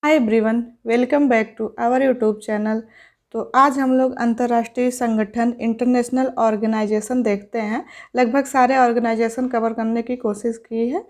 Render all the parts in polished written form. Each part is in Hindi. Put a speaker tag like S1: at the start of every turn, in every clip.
S1: Hi everyone, welcome back to our YouTube channel. तो आज हम लोग अंतर्राष्ट्रीय संगठन इंटरनेशनल ऑर्गेनाइजेशन देखते हैं। लगभग सारे ऑर्गेनाइजेशन कवर करने की कोशिश की है।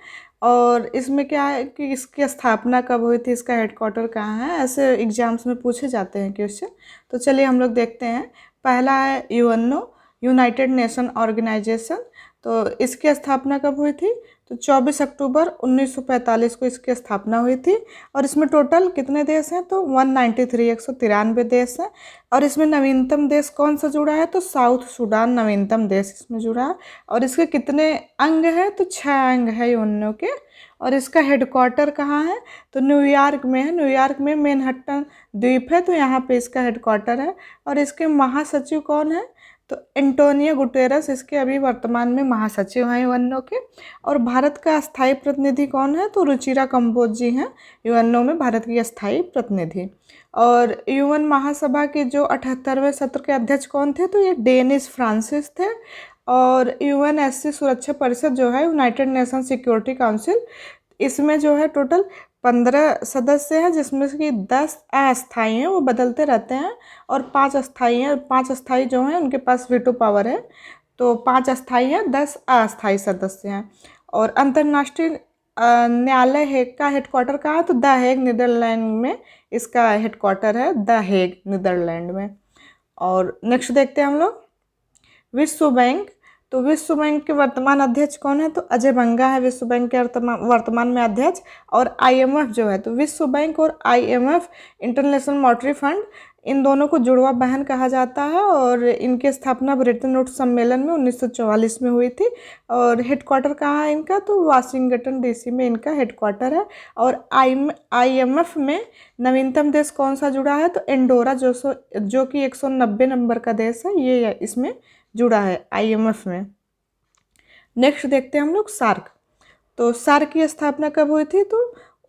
S1: और इसमें क्या है कि इसकी स्थापना कब हुई थी, इसका हेडक्वार्टर कहाँ है, ऐसे एग्जाम्स में पूछे जाते हैं क्वेश्चन। तो चलिए हम लोग देखते हैं। पहला है यूएनओ, यूनाइटेड नेशन ऑर्गेनाइजेशन। तो इसकी स्थापना कब हुई थी? तो 24 अक्टूबर 1945 को इसकी स्थापना हुई थी। और इसमें टोटल कितने देश हैं? तो 193 193 देश हैं। और इसमें नवीनतम देश कौन सा जुड़ा है? तो साउथ सूडान नवीनतम देश इसमें जुड़ा है। और इसके कितने अंग हैं? तो 6 अंग है यूएनओ के। और इसका हेडक्वार्टर कहाँ है? तो न्यूयॉर्क में है। न्यूयॉर्क में मैनहट्टन द्वीप है, तो यहाँ पे इसका हेडक्वार्टर है। और इसके महासचिव कौन है? तो एंटोनियो गुटेरस इसके अभी वर्तमान में महासचिव हैं यूएनओ के। और भारत का स्थायी प्रतिनिधि कौन है? तो रुचिरा कंबोज जी हैं यूएनओ में भारत की स्थायी प्रतिनिधि। और यूएन महासभा के जो 78वें सत्र के अध्यक्ष कौन थे? तो ये डेनिस फ्रांसिस थे। और यूएनएससी सुरक्षा परिषद जो है, यूनाइटेड नेशन सिक्योरिटी काउंसिल, इसमें जो है टोटल 15 सदस्य हैं, जिसमें से 10 अस्थायी हैं, वो बदलते रहते हैं। और 5 अस्थायी हैं। 5 अस्थायी जो हैं उनके पास वीटो पावर है। तो 5 अस्थायी हैं, 10 अस्थायी सदस्य हैं। और अंतर्राष्ट्रीय न्यायालय हेग का हेडक्वार्टर कहाँ है? तो द हेग नीदरलैंड में इसका हेडक्वार्टर है, द हेग नीदरलैंड में। और नेक्स्ट देखते हैं हम लोग विश्व बैंक। तो विश्व बैंक के वर्तमान अध्यक्ष कौन है? तो अजय बंगा है विश्व बैंक के वर्तमान में अध्यक्ष। और आईएमएफ जो है, तो विश्व बैंक और आईएमएफ इंटरनेशनल मॉनेटरी फंड, इन दोनों को जुड़वा बहन कहा जाता है। और इनकी स्थापना ब्रेटन वुड्स सम्मेलन में 1944 में हुई थी। और हेडक्वार्टर कहाँ है इनका? तो वाशिंगटन डीसी में इनका हेडक्वार्टर है। और आईएमएफ में नवीनतम देश कौन सा जुड़ा है? तो एंडोरा, जो कि 190 नंबर का देश है, ये इसमें जुड़ा है आईएमएफ में। नेक्स्ट देखते हैं हम लोग सार्क। तो सार्क की स्थापना कब हुई थी? तो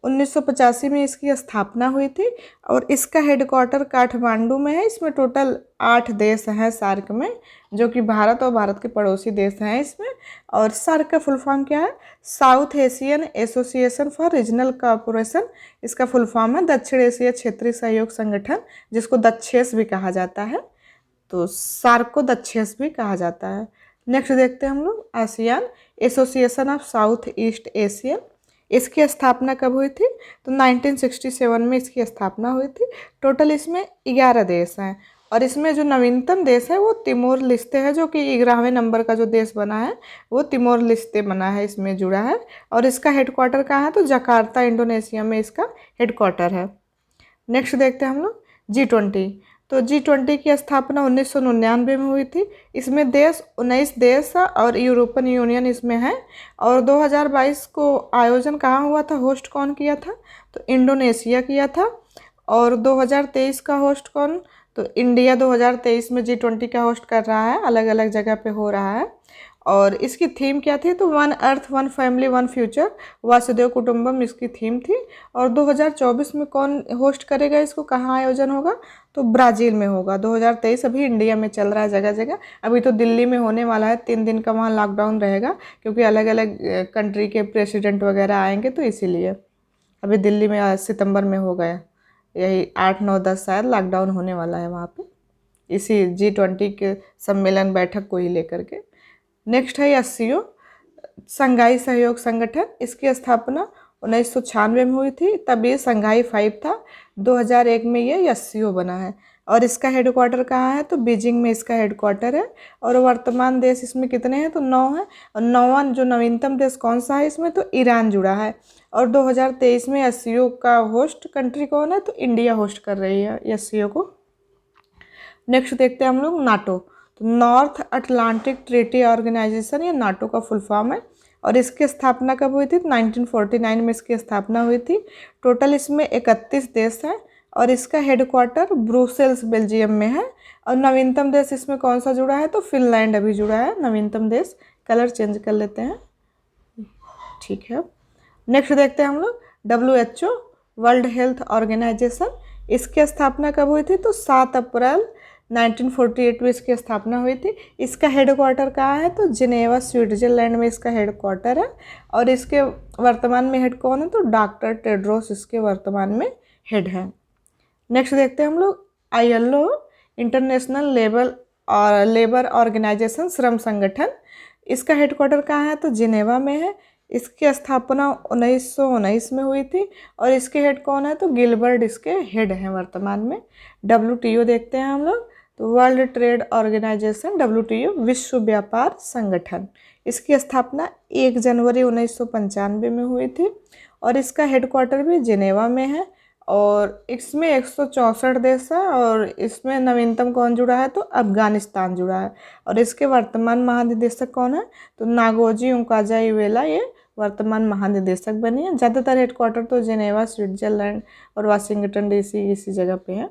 S1: 1985 में इसकी स्थापना हुई थी। और इसका हेडक्वार्टर काठमांडू में है। इसमें टोटल 8 देश हैं सार्क में, जो कि भारत और भारत के पड़ोसी देश हैं इसमें। और सार्क का फुल फॉर्म क्या है? South Asian association for regional cooperation इसका फुल फॉर्म है। दक्षिण एशिया क्षेत्रीय सहयोग संगठन, जिसको दक्षेस भी कहा जाता है। तो सार्क को दक्षेस भी कहा जाता है। नेक्स्ट देखते हैं हम लोग ASEAN, association of south east Asia. इसकी स्थापना कब हुई थी? तो 1967 में इसकी स्थापना हुई थी। टोटल इसमें 11 देश हैं। और इसमें जो नवीनतम देश है वो तिमोर लिस्ते है, जो कि 11वें नंबर का जो देश बना है वो तिमोर लिस्ते बना है, इसमें जुड़ा है। और इसका हेडक्वार्टर कहाँ है? तो जकार्ता इंडोनेशिया में इसका हेडक्वार्टर है। नेक्स्ट देखते हैं हम लोग G20। तो G20 की स्थापना 1999 में हुई थी। इसमें 19 देश और यूरोपियन यूनियन इसमें है। और 2022 को आयोजन कहाँ हुआ था, होस्ट कौन किया था? तो इंडोनेशिया किया था। और 2023 का होस्ट कौन? तो इंडिया 2023 में G20 का होस्ट कर रहा है, अलग अलग जगह पे हो रहा है। और इसकी थीम क्या थी? तो 1 अर्थ 1 फैमिली 1 फ्यूचर, वासुदेव कुटुंबम इसकी थीम थी। और 2024 में कौन होस्ट करेगा इसको, कहाँ आयोजन होगा? तो ब्राज़ील में होगा। 2023 अभी इंडिया में चल रहा है जगह जगह। अभी तो दिल्ली में होने वाला है, 3 दिन का वहाँ लॉकडाउन रहेगा, क्योंकि अलग अलग कंट्री के प्रेसिडेंट वगैरह आएंगे, तो इसीलिए अभी दिल्ली में सितंबर में हो गया, यही 8 9 10 शायद लॉकडाउन होने वाला है वहाँ पे, इसी G20 के सम्मेलन बैठक को ही लेकर के। नेक्स्ट है एससीओ, संघाई सहयोग संगठन। इसकी स्थापना 1996 में हुई थी, तब ये संघाई 5 था। 2001 में ये एससीओ बना है। और इसका हेडक्वार्टर कहाँ है? तो बीजिंग में इसका हेडक्वार्टर है। और वर्तमान देश इसमें कितने हैं? तो 9 हैं। और 9वां जो नवीनतम देश कौन सा है इसमें? तो ईरान जुड़ा है। और 2023 में एससीओ का होस्ट कंट्री कौन है? तो इंडिया होस्ट कर रही है एससीओ को। नेक्स्ट देखते हैं हम लोग नाटो। तो नॉर्थ अटलांटिक ट्रीटी ऑर्गेनाइजेशन, ये नाटो का फुल फॉर्म है। और इसकी स्थापना कब हुई थी? 1949 में इसकी स्थापना हुई थी। टोटल इसमें 31 देश हैं। और इसका हेडक्वार्टर ब्रुसेल्स बेल्जियम में है। और नवीनतम देश इसमें कौन सा जुड़ा है? तो फिनलैंड अभी जुड़ा है नवीनतम देश। कलर चेंज कर लेते हैं, ठीक है। नेक्स्ट देखते हैं हम लोग WHO, वर्ल्ड हेल्थ ऑर्गेनाइजेशन। इसकी स्थापना कब हुई थी? तो 7 अप्रैल 1948 में इसकी स्थापना हुई थी। इसका हेडक्वार्टर कहाँ है? तो जिनेवा स्विट्जरलैंड में इसका हेडक्वार्टर है। और इसके वर्तमान में हेड कौन है? तो डॉक्टर टेड्रोस इसके वर्तमान में हेड हैं। नेक्स्ट देखते हैं हम लोग ILO इंटरनेशनल लेबर ऑर्गेनाइजेशन श्रम संगठन। इसका हेडक्वार्टर कहाँ है तो जिनेवा में है। इसकी स्थापना 1919 में हुई थी और इसके हेड कौन है तो गिलबर्ट इसके हेड हैं वर्तमान में। WTO देखते हैं हम लोग तो वर्ल्ड ट्रेड ऑर्गेनाइजेशन WTO विश्व व्यापार संगठन। इसकी स्थापना 1 जनवरी 1995 में हुई थी और इसका हेडक्वार्टर भी जिनेवा में है और इसमें 164 देश है और इसमें नवीनतम कौन जुड़ा है तो अफगानिस्तान जुड़ा है और इसके वर्तमान महानिदेशक कौन है तो नागोजी उकाजाइवेला ये वर्तमान महानिदेशक बनी है। ज़्यादातर हेडक्वार्टर तो जिनेवा स्विट्जरलैंड और वाशिंगटन DC इसी जगह पे है।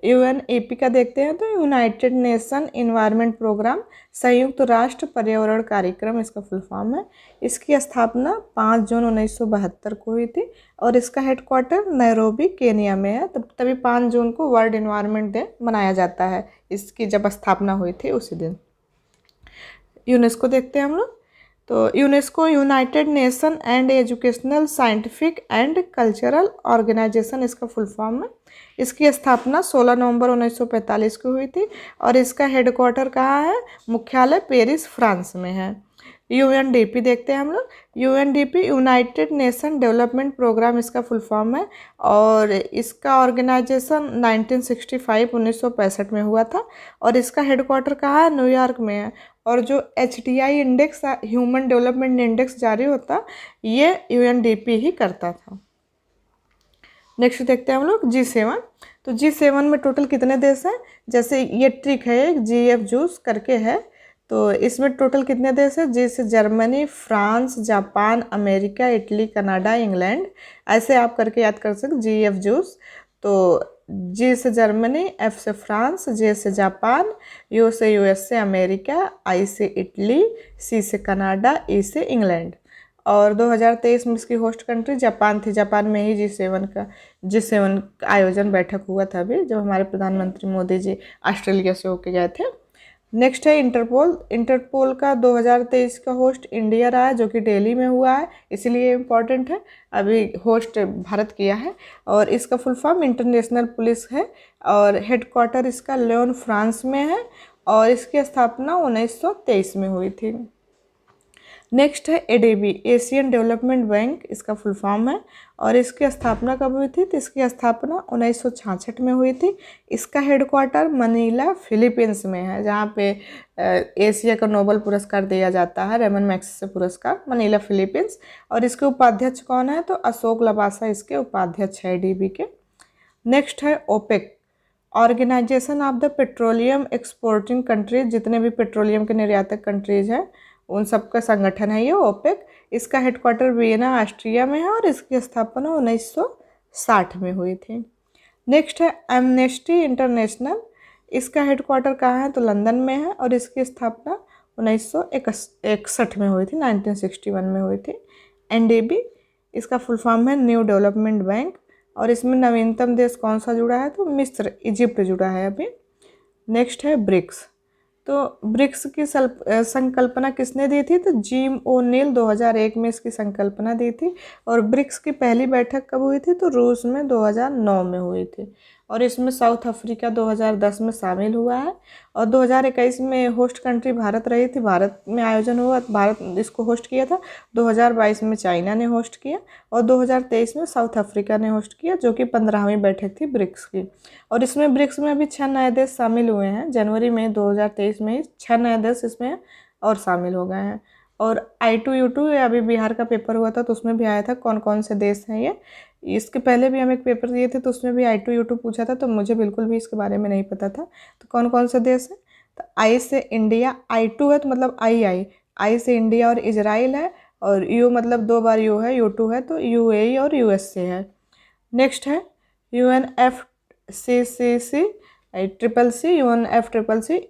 S1: UNEP का देखते हैं तो यूनाइटेड नेशन इन्वायरमेंट प्रोग्राम संयुक्त राष्ट्र पर्यावरण कार्यक्रम इसका फुल फॉर्म है। इसकी स्थापना 5 जून 1972 को हुई थी और इसका हेडक्वार्टर नैरोबी केनिया में है। तभी 5 जून को वर्ल्ड इन्वायरमेंट डे मनाया जाता है। इसकी जब स्थापना हुई थी उसी दिन। यूनेस्को देखते हैं हम लोग तो UNESCO United Nation and educational scientific and cultural organisation इसका फुल फॉर्म है। इसकी स्थापना 16 नवंबर 1945 को हुई थी और इसका हेडक्वार्टर कहाँ है मुख्यालय पेरिस फ्रांस में है। UNDP देखते हैं हम लोग UNDP United Nation development programme इसका फुल फॉर्म है और इसका ऑर्गेनाइजेशन 1965 में हुआ था और इसका हेडक्वार्टर कहाँ है न्यूयॉर्क में है और जो HDI index human development index जारी होता ये UNDP ही करता था। नेक्स्ट देखते हैं हम लोग G7 तो G7 में टोटल कितने देश हैं जैसे ये ट्रिक है एक GF जूस करके है तो इसमें टोटल कितने देश है जैसे Germany France Japan America Italy Canada England ऐसे आप करके याद कर सकते GF जूस। तो G से जर्मनी F से फ्रांस J से जापान U से USA अमेरिका I से इटली C से कनाडा E से इंग्लैंड और 2023 में इसकी होस्ट कंट्री जापान थी। जापान में ही G7 आयोजन बैठक हुआ था अभी जब हमारे प्रधानमंत्री मोदी जी ऑस्ट्रेलिया से होके गए थे। नेक्स्ट है इंटरपोल का 2023 का होस्ट इंडिया रहा है जो कि दिल्ली में हुआ है इसीलिए इम्पॉर्टेंट है। अभी होस्ट भारत किया है और इसका फुल फॉर्म इंटरनेशनल पुलिस है और हेडक्वार्टर इसका लियोन फ्रांस में है और इसकी स्थापना 1923 में हुई थी। नेक्स्ट है ADB एशियन डेवलपमेंट बैंक इसका फुल फॉर्म है और इसकी स्थापना कब हुई थी तो इसकी स्थापना 1966 में हुई थी। इसका हेडक्वार्टर मनीला फिलीपींस में है जहाँ पे एशिया का नोबेल पुरस्कार दिया जाता है रेमन मैग्सेसे पुरस्कार मनीला फिलीपींस और इसके उपाध्यक्ष कौन है तो अशोक लवासा इसके उपाध्यक्ष है ADB के। नेक्स्ट है OPEC organisation of the petroleum exporting countries जितने भी पेट्रोलियम के निर्यातक कंट्रीज हैं उन सबका संगठन है ये OPEC। इसका हेडक्वार्टर वियना ऑस्ट्रिया में है और इसकी स्थापना 1960 में हुई थी। नेक्स्ट है एमनेस्टी इंटरनेशनल इसका हेडक्वार्टर कहाँ है तो लंदन में है और इसकी स्थापना 1961 में हुई थी 1961 में हुई थी। NDB इसका फुल फॉर्म है न्यू डेवलपमेंट बैंक और इसमें नवीनतम देश कौन सा जुड़ा है तो मिस्र इजिप्ट जुड़ा है अभी। नेक्स्ट है ब्रिक्स तो ब्रिक्स की संकल्पना किसने दी थी तो जिम ओ'नील 2001 में इसकी संकल्पना दी थी और ब्रिक्स की पहली बैठक कब हुई थी तो रूस में 2009 में हुई थी और इसमें साउथ अफ्रीका 2010 में शामिल हुआ है और 2021 में होस्ट कंट्री भारत रही थी। भारत में आयोजन हुआ भारत इसको होस्ट किया था। 2022 में चाइना ने होस्ट किया और 2023 में साउथ अफ्रीका ने होस्ट किया जो कि 15वीं बैठक थी ब्रिक्स की और इसमें ब्रिक्स में अभी 6 नए देश शामिल हुए हैं। जनवरी में 2023 में ही 6 नए देश इसमें और शामिल हो गए हैं और I2U2 अभी बिहार का पेपर हुआ था तो उसमें भी आया था कौन कौन से देश हैं ये। इसके पहले भी हम एक पेपर दिए थे तो उसमें भी I2U2 पूछा था तो मुझे बिल्कुल भी इसके बारे में नहीं पता था। तो कौन कौन से देश हैं तो I से इंडिया I2 है तो मतलब I से इंडिया और इजराइल है और U मतलब 2 बार U है U2 है तो UAE और USA है। नेक्स्ट है UNFCCC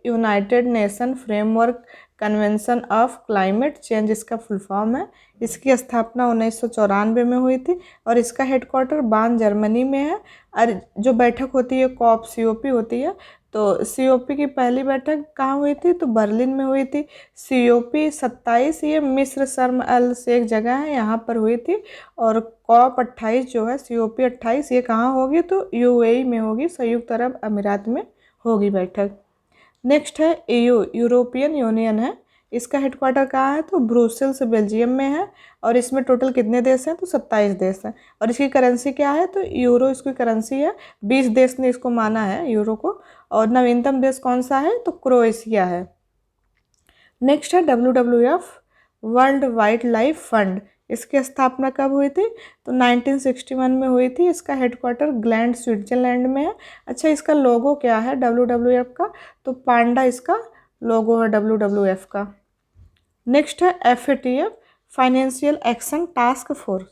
S1: United nation framework convention of climate change इसका फुल फॉर्म है। इसकी स्थापना 1994 में हुई थी और इसका हेडक्वार्टर बार्न जर्मनी में है और जो बैठक होती है COP होती है तो COP की पहली बैठक कहाँ हुई थी? तो बर्लिन में हुई थी। COP 27 ये मिस्र शर्म अल शेख जगह है, यहाँ पर हुई थी। और COP 28 जो है, COP 28 ये कहाँ होगी? तो UAE में होगी, संयुक्त अरब अमीरात में होगी बैठक। नेक्स्ट है EU, यूरोपियन यूनियन है। इसका हेडक्वार्टर कहाँ है? तो ब्रुसेल्स बेल्जियम में है। और इसमें टोटल कितने देश हैं? तो 27 देश हैं। और इसकी करेंसी क्या है? तो यूरो इसकी करेंसी है। 20 देश ने इसको माना है यूरो को। और नवीनतम देश कौन सा है? तो क्रोएशिया है। नेक्स्ट है WWF, world wild life fund. इसकी स्थापना कब हुई थी? तो 1961 में हुई थी। इसका हेडक्वार्टर ग्लैंड स्विट्जरलैंड में है। अच्छा, इसका लोगो क्या है WWF का? तो पांडा इसका लोगो है WWF का। नेक्स्ट है FATF, financial action task force.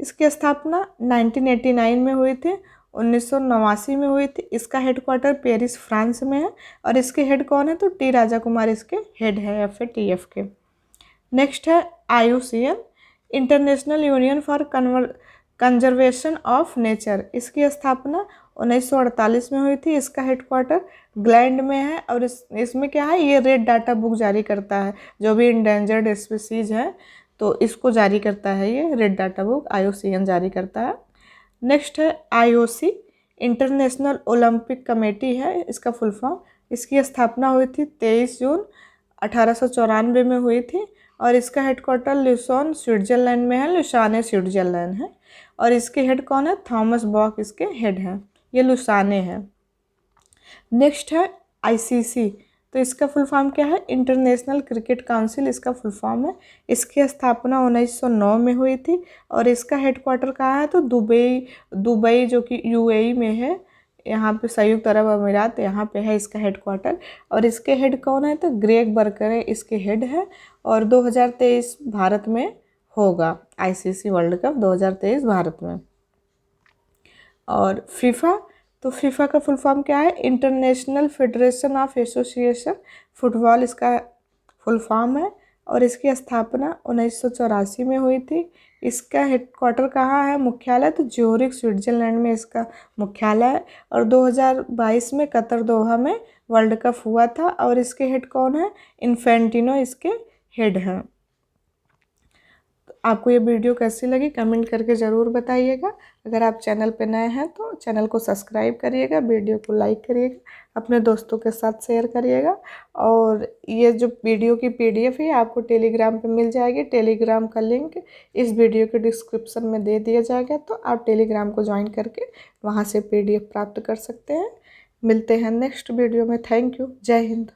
S1: इसकी स्थापना 1989 में हुई थी। 1989 में हुई थी। इसका हेडक्वार्टर पेरिस फ्रांस में है। और इसके हेड कौन है? तो T राजा कुमार इसके हेड है FATF के। नेक्स्ट है IUCN, international union for conservation of nature. इसकी स्थापना 1948 में हुई थी। इसका हेडक्वार्टर ग्लैंड में है। और इसमें क्या है? ये रेड डाटा बुक जारी करता है, जो भी इंडेंजर्ड स्पीसीज है तो इसको जारी करता है। ये रेड डाटा बुक IUCN जारी करता है। नेक्स्ट है IOC, इंटरनेशनल ओलंपिक कमेटी है इसका फुल फॉर्म। इसकी स्थापना हुई थी 23 जून 1894 में हुई थी। और इसका हेडक्वार्टर लुसॉन स्विट्जरलैंड में है, लुसाने स्विट्जरलैंड है। और इसके हेड कौन है? थॉमस बॉक इसके हेड हैं। ये लुसाने है। नेक्स्ट है ICC, तो इसका फुल फॉर्म क्या है? इंटरनेशनल क्रिकेट काउंसिल इसका फुल फॉर्म है। इसकी स्थापना 1909 में हुई थी। और इसका हेडक्वार्टर कहाँ है? तो दुबई जो कि UAE में है, यहाँ पे संयुक्त अरब अमीरात, यहाँ पे है इसका हेडक्वार्टर। और इसके हेड कौन है? तो ग्रेग बर्करे इसके हेड है। और 2023 भारत में होगा ICC वर्ल्ड कप 2023 भारत में। और फीफा, तो फीफा का फुल फॉर्म क्या है? International federation of association football इसका फुल फॉर्म है। और इसकी स्थापना 1984 में हुई थी। इसका हेडक्वार्टर कहाँ है? मुख्यालय तो ज्यूरिख स्विट्जरलैंड में इसका मुख्यालय है। और 2022 में कतर दोहा में वर्ल्ड कप हुआ था। और इसके हेड कौन है? इन्फेंटिनो इसके हेड हैं। आपको ये वीडियो कैसी लगी कमेंट करके ज़रूर बताइएगा। अगर आप चैनल पे नए हैं तो चैनल को सब्सक्राइब करिएगा, वीडियो को लाइक करिएगा, अपने दोस्तों के साथ शेयर करिएगा। और ये जो वीडियो की PDF है आपको टेलीग्राम पे मिल जाएगी। टेलीग्राम का लिंक इस वीडियो के डिस्क्रिप्शन में दे दिया जाएगा, तो आप टेलीग्राम को ज्वाइन करके वहाँ से PDF प्राप्त कर सकते हैं। मिलते हैं नेक्स्ट वीडियो में। Thank you. जय हिंद।